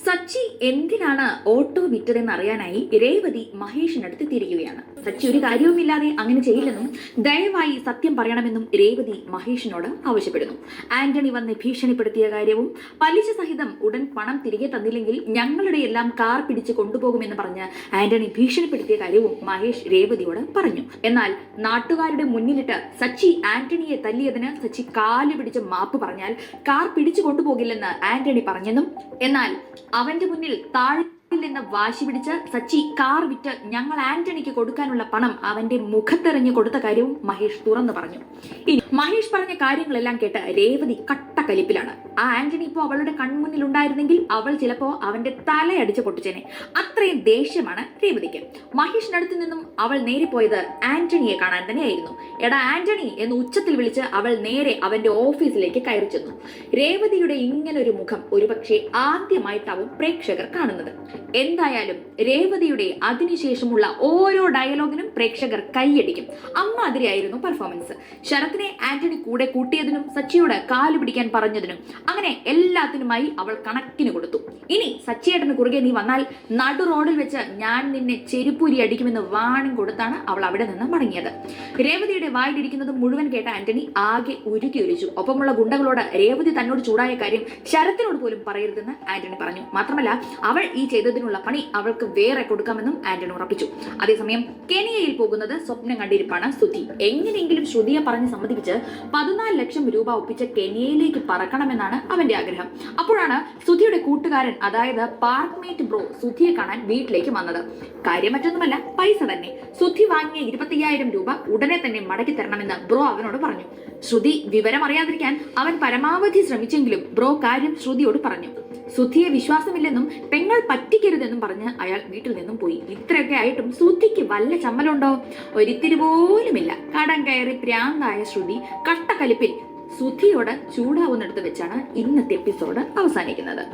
സച്ചി എന്തിനാണ് ഓട്ടോ വിറ്റതെന്ന് അറിയാനായി രേവതി മഹേഷിനടുത്ത് തിരികുകയാണ്. സച്ചി ഒരു കാര്യവുമില്ലാതെ അങ്ങനെ ചെയ്യില്ലെന്നും ദയവായി സത്യം പറയണമെന്നും രേവതി മഹേഷിനോട് ആവശ്യപ്പെടുന്നു. ആന്റണി വന്ന് ഭീഷണിപ്പെടുത്തിയ കാര്യവും പലിശ സഹിതം ഉടൻ പണം തിരികെ തന്നില്ലെങ്കിൽ ഞങ്ങളുടെ എല്ലാം കാർ പിടിച്ച് കൊണ്ടുപോകുമെന്ന് പറഞ്ഞ് ആന്റണി ഭീഷണിപ്പെടുത്തിയ കാര്യവും മഹേഷ് രേവതിയോട് പറഞ്ഞു. എന്നാൽ നാട്ടുകാരുടെ മുന്നിലിട്ട് സച്ചി ആന്റണിയെ തല്ലിയതിന് സച്ചി കാല് പിടിച്ച് മാപ്പ് പറഞ്ഞാൽ കാർ പിടിച്ചു കൊണ്ടുപോകില്ലെന്ന് ആന്റണി പറഞ്ഞെന്നും, എന്നാൽ അവന്റെ മുന്നിൽ താഴെ നിന്ന് വാശി പിടിച്ച് സച്ചി കാർ വിറ്റ് ഞങ്ങൾ ആന്റണിക്ക് കൊടുക്കാനുള്ള പണം അവന്റെ മുഖത്തെറിഞ്ഞ് കൊടുത്ത കാര്യവും മഹേഷ് തുറന്നു പറഞ്ഞു. ഇനി മഹേഷ് പറഞ്ഞ കാര്യങ്ങളെല്ലാം കേട്ട് രേവതി കട്ടക്കലിപ്പിലാണ്. ആ ആന്റണി ഇപ്പോൾ അവളുടെ കൺമുന്നിൽ ഉണ്ടായിരുന്നെങ്കിൽ അവൾ ചിലപ്പോ അവന്റെ തലയടിച്ച് പൊട്ടിച്ചേനെ. അത്രയും ദേഷ്യമാണ് രേവതിക്ക്. മഹേഷിനടുത്ത് നിന്നും അവൾ നേരെ പോയത് ആന്റണിയെ കാണാൻ തന്നെയായിരുന്നു. എടാ ആന്റണി എന്ന് ഉച്ചത്തിൽ വിളിച്ച് അവൾ നേരെ അവന്റെ ഓഫീസിലേക്ക് കയറി ചെന്നു. രേവതിയുടെ ഇങ്ങനൊരു മുഖം ഒരുപക്ഷെ ആദ്യമായിട്ടാവും പ്രേക്ഷകർ കാണുന്നത്. എന്തായാലും രേവതിയുടെ അതിനുശേഷമുള്ള ഓരോ ഡയലോഗിനും പ്രേക്ഷകർ കൈയടിക്കും. അമ്മാതിരിയായിരുന്നു പെർഫോമൻസ്. ശരത്തിനെ ആന്റണി കൂടെ കൂട്ടിയതിനും സച്ചിയോട് കാലു പിടിക്കാൻ പറഞ്ഞതിനും അങ്ങനെ എല്ലാത്തിനുമായി അവൾ കണക്കിന് കൊടുത്തു. ഇനി സച്ചിയേട്ടന് കുറുകെ നീ വന്നാൽ നടു റോഡിൽ വെച്ച് ഞാൻ നിന്നെ ചെരുപ്പൂരി അടിക്കുമെന്ന് വാണിംഗ് കൊടുത്താണ് അവൾ അവിടെ നിന്ന് മടങ്ങിയത്. രേവതിയുടെ വായിലിരിക്കുന്നത് മുഴുവൻ കേട്ട ആന്റണി ആകെ ഉരുകിയൊലിച്ചു. ഒപ്പമുള്ള ഗുണ്ടകളോട് രേവതി തന്നോട് ചൂടായ കാര്യം ശരത്തിനോട് പോലും പറയരുതെന്ന് ആന്റണി പറഞ്ഞു. മാത്രമല്ല അവൾ ഈ ചെയ്തതിനുള്ള പണി അവൾക്ക് വേറെ കൊടുക്കാമെന്നും ആന്റണി ഉറപ്പിച്ചു. അതേസമയം കെനിയയിൽ പോകുന്നത് സ്വപ്നം കണ്ടിരിപ്പാണ് സുധി. എങ്ങനെയെങ്കിലും ശ്രുതിയെ പറഞ്ഞ് സമ്മതിപ്പിച്ച് 14 ലക്ഷം രൂപ ഒപ്പിച്ച് കെനിയയിലേക്ക് പറക്കണമെന്നാണ് അവന്റെ ആഗ്രഹം. അപ്പോഴാണ് സുധിയുടെ കൂട്ടുകാരൻ, അതായത് പാർക്ക്മേറ്റ് ബ്രോ, സുധിയെ കാണാൻ വീട്ടിലേക്ക് വന്നത്. കാര്യം മറ്റൊന്നുമല്ല, പൈസ തന്നെ. സുധി വാങ്ങിയ 25,000 രൂപ ഉടനെ തന്നെ മടക്കി തരണമെന്ന് ബ്രോ അവനോട് പറഞ്ഞു. ശ്രുതി വിവരം അറിയാതിരിക്കാൻ അവൻ പരമാവധി ശ്രമിച്ചെങ്കിലും ബ്രോ കാര്യം ശ്രുതിയോട് പറഞ്ഞു. സുധിയെ വിശ്വാസമില്ലെന്നും പെങ്ങൾ പറ്റിക്കരുതെന്നും പറഞ്ഞ് അയാൾ വീട്ടിൽ നിന്നും പോയി. ഇത്രയൊക്കെ ആയിട്ടും സുധിക്ക് വല്ല ചമ്മലുണ്ടോ? ഒരിത്തിരി പോലുമില്ല. കടം കയറി പ്രാന്തായ ശ്രുതി കട്ടക്കലിപ്പിൽ സുധിയോട് ചൂടാവുന്നിടത്ത് വെച്ചാണ് ഇന്നത്തെ എപ്പിസോഡ് അവസാനിക്കുന്നത്.